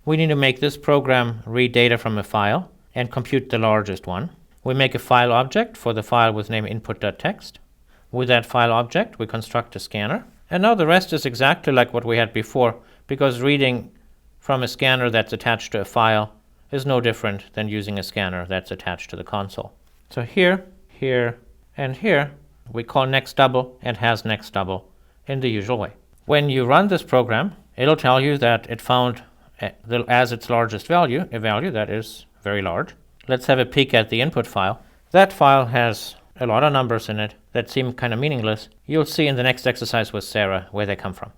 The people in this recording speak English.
we need to make this program read data from a file and compute the largest one. We make a file object for the file with name input.txt. With that file object, we construct a scanner. And now the rest is exactly like what we had before, because reading from a scanner that's attached to a file is no different than using a scanner that's attached to the console. So here, here, and here, we call next double and has next double in the usual way. When you run this program, it'll tell you that it found as its largest value, a value that is very large. Let's have a peek at the input file. That file has a lot of numbers in it that seem kind of meaningless. You'll see in the next exercise with Sarah where they come from.